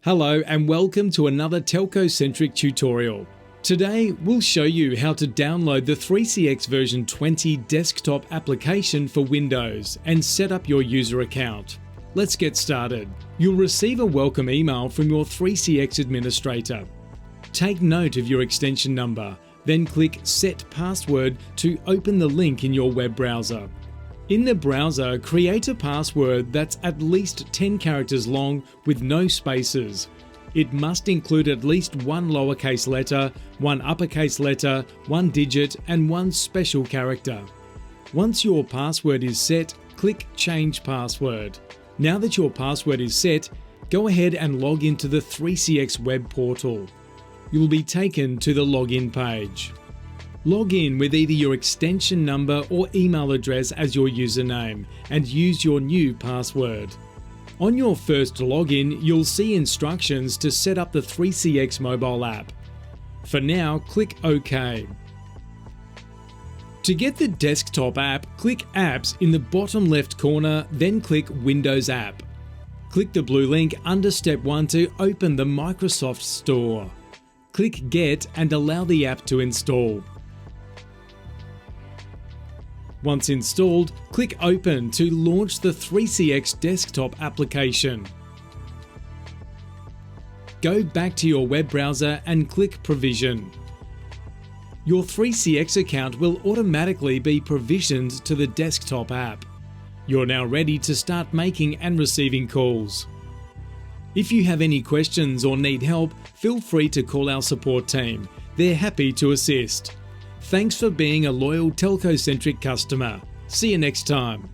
Hello and welcome to another TelcoCentric tutorial. Today we'll show you how to download the 3CX version 20 desktop application for Windows and set up your user account. Let's get started. You'll receive a welcome email from your 3CX administrator. Take note of your extension number, then click Set Password to open the link in your web browser. In the browser, create a password that's at least 10 characters long with no spaces. It must include at least one lowercase letter, one uppercase letter, one digit, and one special character. Once your password is set, click Change Password. Now that your password is set, go ahead and log into the 3CX web portal. You'll be taken to the login page. Log in with either your extension number or email address as your username and use your new password. On your first login, you'll see instructions to set up the 3CX mobile app. For now, click OK. To get the desktop app, click Apps in the bottom left corner, then click Windows App. Click the blue link under Step 1 to open the Microsoft Store. Click Get and allow the app to install. Once installed, click Open to launch the 3CX desktop application. Go back to your web browser and click Provision. Your 3CX account will automatically be provisioned to the desktop app. You're now ready to start making and receiving calls. If you have any questions or need help, feel free to call our support team. They're happy to assist. Thanks for being a loyal TelcoCentric customer. See you next time.